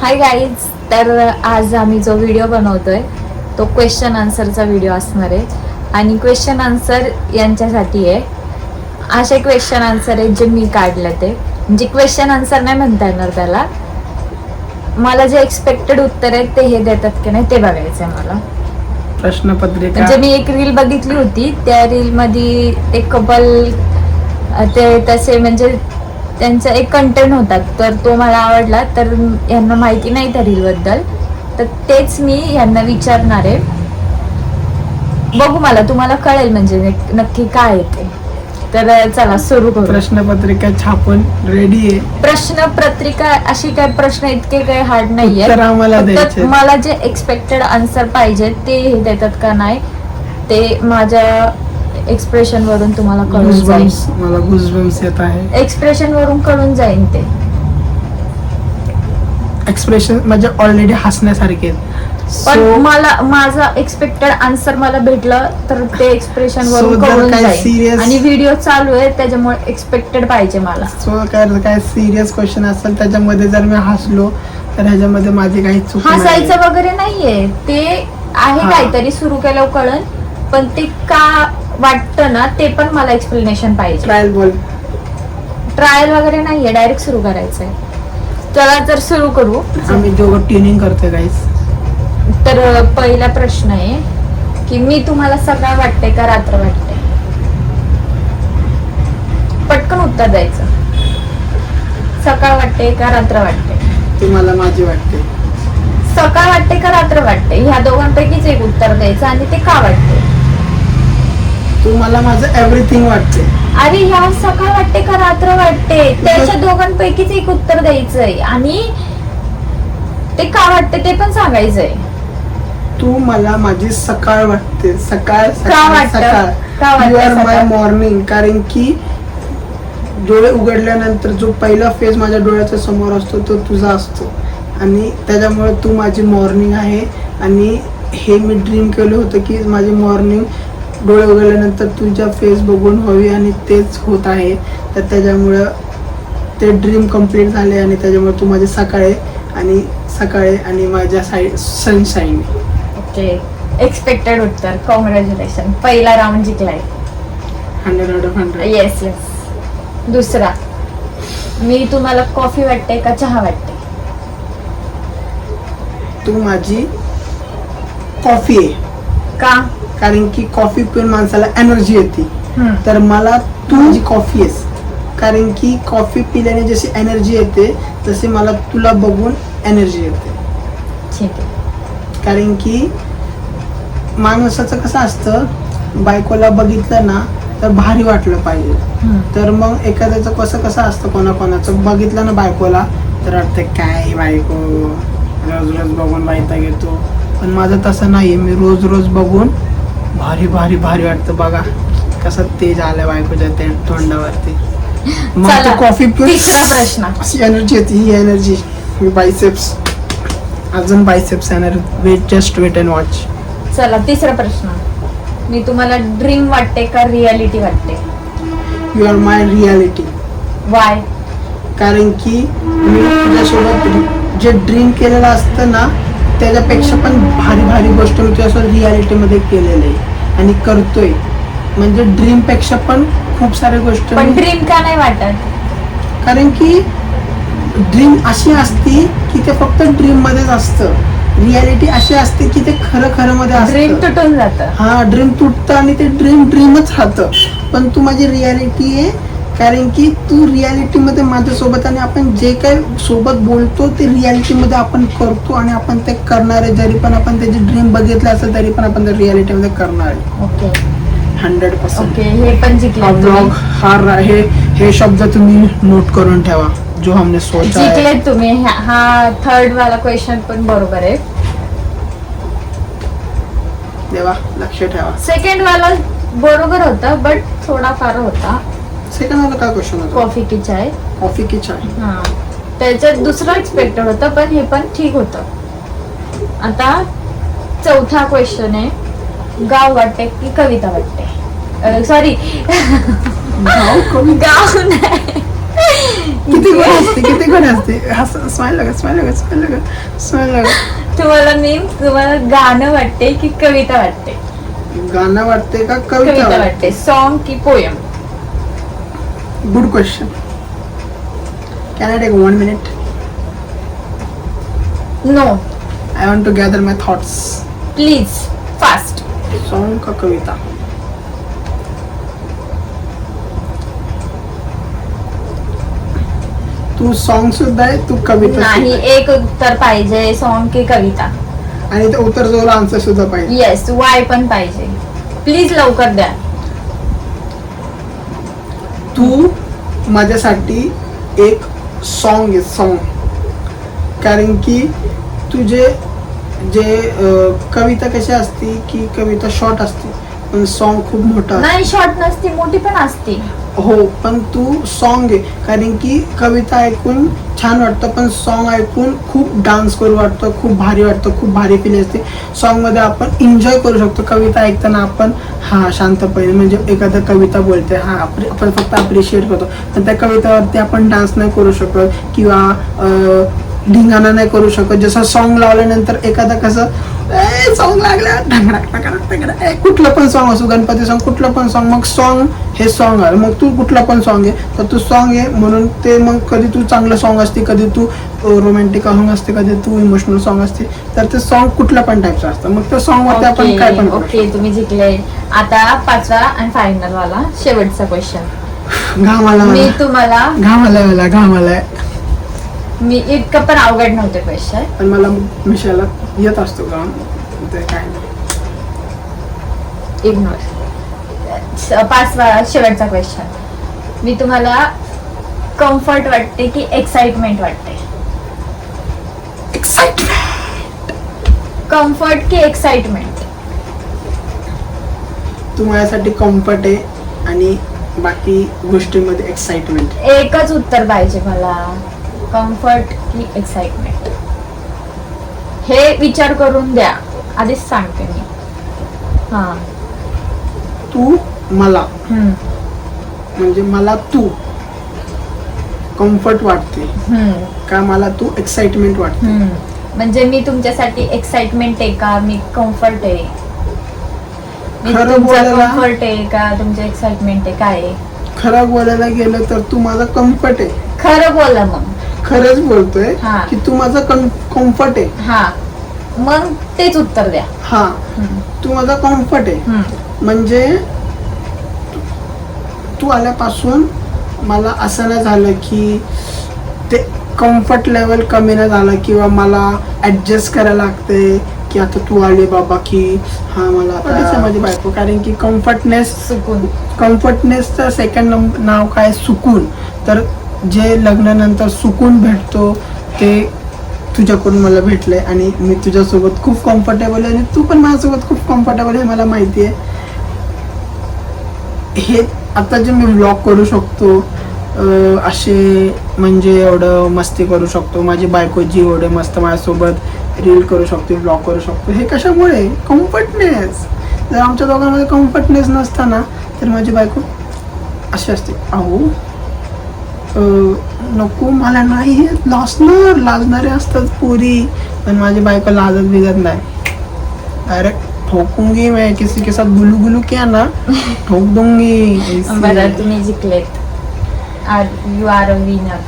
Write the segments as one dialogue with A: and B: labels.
A: Hi guys, तर आज आम्ही जो व्हिडिओ बनवतोय तो क्वेश्चन आन्सरचा व्हिडिओ असणार आहे. आणि क्वेश्चन आन्सर यांच्यासाठी आहे. असे क्वेश्चन आन्सर आहेत जे मी काढले ते, म्हणजे क्वेश्चन आन्सर नाही म्हणता येणार त्याला. मला जे एक्सपेक्टेड उत्तर आहेत ते हे देतात की नाही ते बघायचं आहे मला.
B: प्रश्नपत्रिका
A: म्हणजे मी एक रील बघितली होती, त्या रील मध्ये ते कपल ते तसे म्हणजे त्यांचा एक कंटेंट होता, तर तो मला आवडला. तर यांना माहिती नाही त्या रील बद्दल, तर तेच मी यांना विचारणार आहे. बघू, मला तुम्हाला कळेल म्हणजे नक्की काय आहे ते. तर चला सुरू करू.
B: प्रश्नपत्रिका छापून रेडी आहे.
A: प्रश्नपत्रिका अशी काय प्रश्न इतके काही हार्ड नाहीये.
B: उत्तर आम्हाला द्यायचे.
A: मला जे एक्सपेक्टेड आन्सर पाहिजे ते हे देतात का नाही ते माझ्या एक्सप्रेशन वरून तुम्हाला कळून जाईल.
B: मला गुजबम्स येत आहे.
A: एक्सप्रेशन वरून कळून जाईल ते.
B: एक्सप्रेशन म्हणजे ऑलरेडी हसण्यासारखे आहेत.
A: पण मला माझा एक्सपेक्टेड आन्सर मला भेटलं तर ते एक्सप्रेशन वरून कळून जाईल. आणि व्हिडिओ चालू आहे त्याच्यामुळे एक्सपेक्टेड पाहिजे मला.
B: काय सिरियस क्वेश्चन असेल त्याच्यामध्ये जर मी हसलो तर ह्याच्यामध्ये माझी काही चूक नाही.
A: हसायचं वगैरे नाहीये ते आहे, काहीतरी सुरू केलं कळण, पण ते का वाटतं ना ते पण मला एक्सप्लेनेशन पाहिजे. ट्रायल वगैरे नाहीये, डायरेक्ट सुरू करायचंय. चला तर सुरू करू.
B: आम्ही दोघं ट्युनिंग करतोय गाईस.
A: तर पहिला प्रश्न आहे की मी तुम्हाला सकाळ वाटते का रात्र वाटते? पटकन उत्तर द्यायचं. सकाळ वाटते का रात्र वाटते?
B: तुम्हाला माझी वाटते.
A: सकाळ वाटते का रात्र वाटते ह्या दोघांपैकीच एक उत्तर द्यायचं. आणि ते का वाटते?
B: तुम्हाला माझं एव्हरीथिंग वाटते.
A: अरे ह्या सकाळ वाटते का रात्र वाटते त्याच्या दोघांपैकीच एक उत्तर द्यायचंय. आणि ते का वाटते ते पण सांगायचंय.
B: तू मला माझी सकाळ वाटते. सकाळ
A: का वाटतं? का वाटतं
B: यू आर माय
A: सकाळ?
B: मॉर्निंग. कारण की डोळे उघडल्यानंतर जो पहिला फेज माझ्या डोळ्याच्या समोर असतो तो तुझा असतो. आणि त्याच्यामुळे तू माझी मॉर्निंग आहे. आणि हे मी ड्रीम केलं होतं की माझी मॉर्निंग डोळे उघडल्यानंतर तुझ्या फेस बघून हवी, आणि तेच होत आहे. तर त्याच्यामुळं ते ड्रीम कम्प्लीट झाले. आणि त्याच्यामुळे तू माझी सकाळी आणि माझ्या सनशाईन.
A: ओके, एक्सपेक्टेड उत्तर. कॉंग्रॅच्युलेशन, पहिला राऊंड जिंकलाय.
B: 100 out of 100.
A: Yes yes. दुसरा, मी तुम्हाला कॉफी वाटते का चहा वाटते?
B: तू माझी कॉफी आहे.
A: का?
B: कारण की कॉफी पिऊन माणसाला एनर्जी येते. तर मला तू माझी कॉफी आहेस. कारण की कॉफी पिल्याने जशी एनर्जी येते तशी मला तुला बघून एनर्जी येते.
A: ठीक आहे.
B: कारण की माणसाचं कसं असतं, बायकोला बघितलं ना तर भारी वाटलं पाहिजे. तर मग एखाद्याचं कसं असतं, कोणाकोणाचं बघितलं ना बायकोला तर वाटतं काय बायको रोज रोज बघून बायता घेतो. पण माझं तसं नाही. मी रोज रोज बघून भारी भारी भारी वाटतं. बघा कसं तेज आलं बायकोच्या तोंडावरती. मग कॉफी पिऊन
A: तिसरा प्रश्न.
B: अशी एनर्जी येते. ही एनर्जी मी बायसेप्स अजून बायसेप्स येणार. Just wait and watch.
A: चला तिसरा प्रश्न, मी तुम्हाला ड्रीम वाटते का रियालिटी वाटते?
B: You are my reality.
A: Why?
B: कारण की मी तुझ्यासोबत जे ड्रीम केलेलं असतं ना त्याच्यापेक्षा पण भारी भारी गोष्ट मी तुझ्यासोबत रियालिटीमध्ये केलेलं आहे आणि करतोय. म्हणजे ड्रीम पेक्षा पण खूप साऱ्या गोष्टी.
A: पण ड्रीम का नाही वाटत?
B: कारण की ड्रीम अशी असती की ते फक्त ड्रीम मध्येच असतं. रियालिटी अशी असते की ते खरं मध्ये असतं.
A: ड्रीम तुटून जातं.
B: हा, ड्रीम तुटतं आणि ते ड्रीमच राहतं. पण तू माझी रियालिटी आहे. कारण की तू रियालिटीमध्ये माझ्यासोबत, आणि आपण जे काही सोबत बोलतो ते रियालिटीमध्ये आपण करतो आणि आपण ते करणार आहे. जरी पण आपण त्याची ड्रीम बघितलं असेल तरी पण आपण ते रियालिटीमध्ये करणार आहे.
A: ओके
B: 100%.
A: ओके, हे पण जिंकले.
B: ब्लॉग हे शब्द तुम्ही नोट करून ठेवा. जो हमने सोचा है.
A: जिंकले तुम्ही. हा थर्ड वाला क्वेश्चन पण बरोबर आहे.
B: देवा लक्ष ठेवा.
A: सेकंड वाला बरोबर होता बट थोडा फार होता.
B: सेकंड वाला काय क्वेश्चन होता?
A: कॉफी की चाय.
B: कॉफी की चाय.
A: हा, त्याच्यात दुसरं एक्सपेक्टेड होतं पण हे पण ठीक होतं. आता चौथा क्वेश्चन आहे, गाव वाटते की कविता वाटते? सॉरी, गाव नाही,
B: किती गोड असते, किती गोड असते. स्माइल लगा, स्माइल लगा, स्माइल लगा, स्माइल लगा.
A: तुम्हाला गाणं वाटते की कविता वाटते?
B: गाणं वाटते का
A: कविता
B: कविता
A: वाटते. सॉन्ग की poem?
B: Good question. Can I take 1 minute?
A: No,
B: I want to gather my thoughts.
A: Please fast.
B: Song का कविता? तू सॉन्ग सुद्धा आहे, तू कविता
A: नाही,
B: सुद्धा आहे.
A: एक उत्तर पाहिजे. सॉन्ग की कविता?
B: आणि ते उत्तर जोर आन्सर सुद्धा पाहिजे.
A: येस, वाय पण पाहिजे. प्लीज लवकर द्या.
B: तू माझ्यासाठी एक सॉन्ग आहे, सॉन्ग. कारण की तुझे जे कविता कशी असती की कविता शॉर्ट असते पण सॉन्ग खूप मोठा असतं.
A: नाही, शॉर्ट नसती, मोठी पण असते.
B: हो, पण तू सॉन्ग आहे. कारण की कविता ऐकून छान वाटतं पण सॉन्ग ऐकून खूप डान्स करू वाटतं, खूप भारी वाटतं, खूप भारी फील असते. सॉन्गमध्ये आपण एन्जॉय करू शकतो. कविता ऐकताना आपण शांतपणे म्हणजे एखाद्या कविता बोलते आपण फक्त अप्रिशिएट करतो, पण त्या कवितेवरती आपण डान्स नाही करू शकत किंवा धिंगाणा नाही करू शकत. जसं सॉन्ग लावल्यानंतर एखादा कसं सॉन्ग लागला कुठलं पण सॉन्ग असो, गणपती सॉन्ग, कुठलं पण सॉन्ग, मग सॉन्ग हे सॉन्ग आहे. मग तू कुठलं पण सॉन्ग आहे तर तू सॉन्ग आहे म्हणून ते. मग कधी तू चांगलं सॉन्ग असते, कधी तू रोमॅन्टिक सॉन्ग असते, कधी तू इमोशनल सॉन्ग असते. तर ते सॉन्ग कुठल्या पण टाईपचं असतं. मग त्या सॉन्गवरती आपण काय पण करू
A: ओके, तुम्ही जिंकले. आता 5वा आणि फायनल वाला शेवटचा क्वेश्चन.
B: शकतो. घामाला
A: मी तुम्हाला
B: घामाला
A: मी इतकं पण अवघड नव्हते क्वेश्चन.
B: पण मला मिशाला येत असतो का ते काय नाही.
A: इग्नोर. 5वा शेवटचा क्वेश्चन. मी तुम्हाला कम्फर्ट वाटते की एक्साइटमेंट वाटते?
B: एक्साइटमेंट.
A: कम्फर्ट की एक्साइटमेंट?
B: तू माझ्यासाठी कम्फर्ट आहे आणि बाकी गोष्टींमध्ये एक्साइटमेंट.
A: एकच उत्तर पाहिजे मला. कम्फर्ट की एक्साइटमेंट? हे विचार करून द्या, आधीच सांगते मी. हा.
B: तू मला म्हणजे मला तू कम्फर्ट वाटते का मला तू एक्साइटमेंट वाटते?
A: म्हणजे मी तुमच्यासाठी एक्साइटमेंट आहे का मी कम्फर्ट आहे? मी
B: खरं
A: तुमचा
B: बोलायला-
A: कम्फर्ट आहे का तुमचं एक्साइटमेंट आहे? काय आहे?
B: खरं बोलायला गेलं तर तू माझा कम्फर्ट आहे.
A: खरं बोला मग.
B: खरंच बोलतोय
A: हा.
B: की तू माझा कम्फर्ट आहे.
A: हा, मग तेच उत्तर द्या.
B: हा, तू माझा कम्फर्ट आहे. म्हणजे तू आल्यापासून मला असं नाही झालं की ते कम्फर्ट लेवल कमी नाही झालं किंवा मला ऍडजस्ट करायला लागते की आता तू आले बाबा की मला आता माझी बायको. कारण की
A: सुकून.
B: कम्फर्टनेसचं सेकंड नाव काय? सुकून. तर जे लग्नानंतर सुकून भेटतो ते तुझ्याकडून मला भेटलंय आणि मी तुझ्यासोबत खूप कम्फर्टेबल आहे आणि तू पण माझ्यासोबत खूप कम्फर्टेबल आहे मला माहिती आहे. हे आता जे मी व्लॉग करू शकतो असे म्हणजे एवढं मस्ती करू शकतो, माझी बायको जी एवढे मस्त माझ्यासोबत रील करू शकतो, व्लॉग करू शकतो, हे कशामुळे? कम्फर्टनेस. जर आमच्या दोघांमध्ये कम्फर्टनेस नसताना तर माझी बायको अशी असते, अहो नको मला नाही लाजणारे असतात पोरी, पण माझी बायको लाजत बिजत नाही. डायरेक्ट ठोकूंगी मैं, किसी के साथ गुलू गुलू किया ना ठोक दूंगी.
A: बरं, तुम्ही जिंकलेत. You are a winner.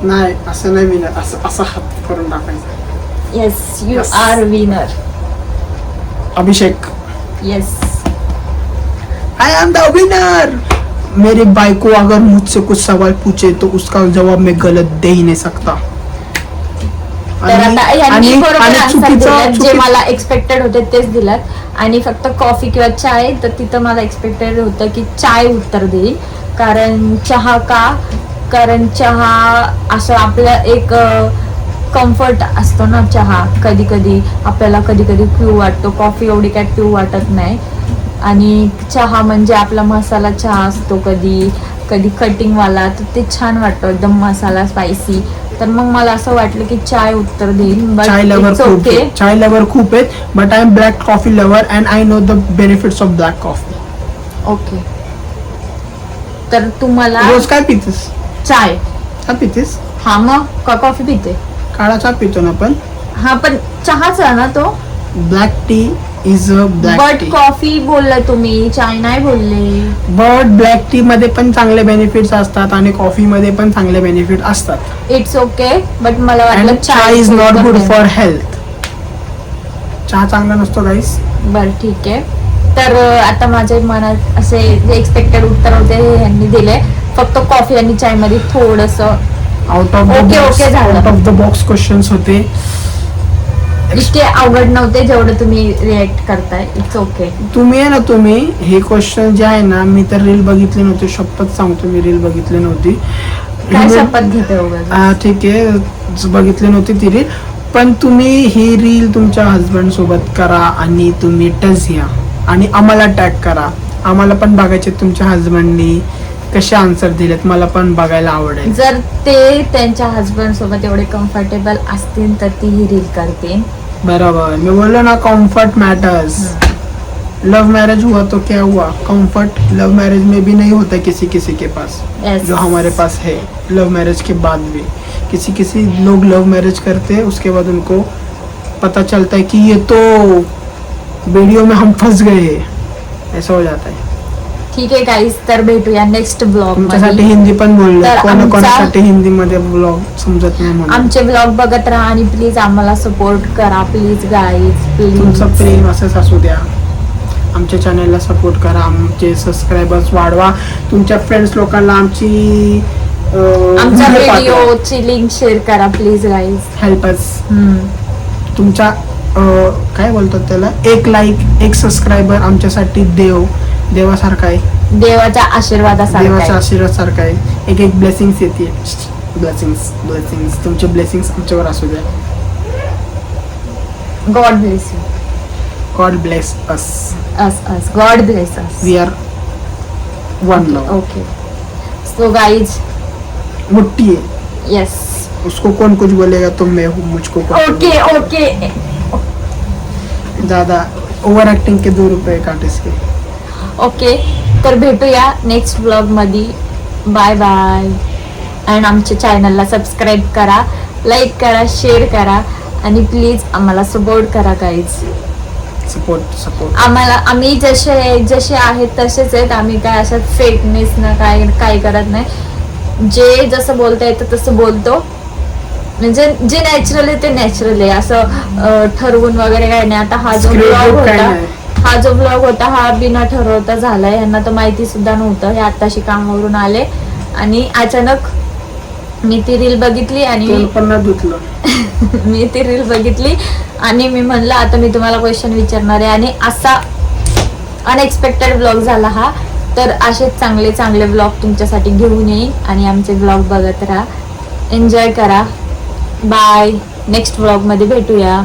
B: नाही, असं नाही विनर, असं हात करून टाकायचं.
A: Yes, you
B: Yes.
A: Are winner.
B: Abhishek,
A: yes.
B: I am the winner. मेरी बाइको अगर मुझसे कुछ सवाल पूछे तो उसका जवाब मैं गलत दे ही नहीं सकता.
A: तर आता यांनी बरोबर आन्सर दिलात. जे
B: चुकीचं
A: मला एक्सपेक्टेड होते तेच दिलात. आणि फक्त कॉफी किंवा चाय, तर तिथं मला एक्सपेक्टेड होतं की चाय उत्तर देईल. कारण चहा का? कारण चहा असं आपलं एक कम्फर्ट असतो ना चहा. कधी कधी आपल्याला कधी पिऊ वाटतो. कॉफी एवढी काय पिऊ वाटत नाही. आणि चहा म्हणजे आपला मसाला चहा असतो, कधी कधी कटिंगवाला, तर ते छान वाटतं एकदम मसाला स्पायसी. तर मग मला असं वाटलं की चाय उत्तर देईल.
B: चाय लवर खूप आहे, चाय लवर खूप आहेत, but I am black coffee lover and I know the benefits of black coffee.
A: Okay. तर तुम्हाला
B: रोज काय पितेस?
A: चाय.
B: चहा पितेस?
A: हा मग का कॉफी पिते?
B: काळा चहा पितो ना पण.
A: हा पण चहाच आहे ना तो.
B: Black tea is a black
A: but
B: T.
A: Coffee बोलला तुम्ही, चाय नाही बोलले.
B: बट ब्लॅक टी मध्ये पण चांगले बेनिफिट्स असतात आणि कॉफी मध्ये पण चांगले बेनिफिट असतात.
A: इट्स ओके, बट मला वाटलं
B: अँड चहा is not good for health. चहा चांगला नसतो गाईस.
A: बर ठीक आहे. तर आता माझ्या मनात असे जे एक्सपेक्टेड उत्तर होते हे यांनी दिले. फक्त कॉफी आणि चाय मध्ये थोडस
B: आउट ऑफ
A: ओके झालं.
B: Out of the box questions होते.
A: इतके अवघड नव्हते जेवढं तुम्ही रिएक्ट करताय. It's okay.
B: तुम्ही आहे ना, तुम्ही हे क्वेश्चन जे आहे ना, मी तर रील बघितली नव्हती, शपथ सांगतो मी रील बघितली नव्हती.
A: काय शपथ घेते उगाच?
B: ठीक आहे, बघितली नव्हती ती रील. पण तुम्ही ही रील तुमच्या हजबंड सोबत करा आणि तुम्ही टच घ्या आणि आम्हाला टॅग करा. आम्हाला पण बघायचे तुमच्या हजबंडनी कसे आन्सर दिलेत, मला पण बघायला आवडेल.
A: जर ते त्यांच्या हजबंड सोबत एवढे कम्फर्टेबल असतील तर ती ही रील करतील.
B: बराबर, मैं बोलो ना, कंफर्ट मैटर्स. लव मैरिज हुआ तो क्या हुआ, कंफर्ट लव मैरिज में भी नहीं होता किसी किसी के पास.
A: Yes.
B: जो हमारे पास है लव मैरिज के बाद भी. किसी किसी लोग लव मैरिज करते हैं, उसके बाद उनको पता चलता है कि ये तो वीडियो में हम फंस गए, ऐसा हो जाता है.
A: ठीक आहे गाईज, तर भेटूया नेक्स्ट ब्लॉग
B: तुमच्यासाठी
A: मध्ये.
B: हिंदी पण बोलले,
A: तर
B: कोणाकोणासाठी हिंदी मध्ये ब्लॉग समजत नाही म्हणून.
A: आमचे ब्लॉग बघत राहा आणि प्लीज आम्हाला सपोर्ट करा. प्लीज गाईज,
B: तुमचं
A: प्लीज.
B: प्रेम असंच असू द्या. आमच्या चॅनलला सपोर्ट करा, आमचे सबस्क्रायबर्स वाढवा. तुमच्या फ्रेंड्स लोकांना आमची
A: आमच्या व्हिडिओची लिंक शेअर करा प्लीज गाईज.
B: Help us. तुमच्या काय बोलतात त्याला, एक लाईक, एक सबस्क्रायबर आमच्यासाठी देवासारखा आहे.
A: देवाच्या आशीर्वादासाठी.
B: देवाच्या आशीर्वाद सारखा आहे. एक एक ब्लेसिंग्स येते. ब्लेसिंग्स तुमचे ब्लेसिंग्स आमच्यावर असू द्या.
A: God bless you.
B: God bless us.
A: Us God bless us.
B: We are one love.
A: Okay. So guys,
B: मुट्ठी है.
A: यस.
B: उसको कौन कुछ बोलेगा तो मैं हूँ, मुझको
A: ओके ओके
B: दादा ओव्हर ऍक्टिंग के 2 रुपये काट इसके.
A: ओके. तर भेटूया नेक्स्ट ब्लॉग मध्ये. Bye bye. अँड आमच्या चॅनलला सबस्क्राईब करा, लाईक करा, शेअर करा आणि प्लीज आम्हाला सपोर्ट करा गाईज.
B: सपोर्ट
A: आम्ही जसे आहेत तसेच आहेत. आम्ही काय असं फेकनेस ना काय करत नाही. जे जसं बोलता येतं तसं बोलतो. म्हणजे जे नॅचरल आहे ते नॅचरल आहे. असं ठरवून वगैरे काय नाही. आता हा जो ब्लॉग होता हा बिना ठरवता झालाय. यांना तर माहिती सुद्धा नव्हतं. हे आताशी कामावरून आले आणि अचानक मी ती रील बघितली आणि मी म्हणलं आता मी तुम्हाला क्वेश्चन विचारणार आहे. आणि असा अनएक्सपेक्टेड ब्लॉग झाला हा. तर असेच चांगले चांगले ब्लॉग तुमच्यासाठी घेऊन येईन आणि आमचे ब्लॉग बघत राहा. एन्जॉय करा. बाय. नेक्स्ट ब्लॉग मध्ये भेटूया.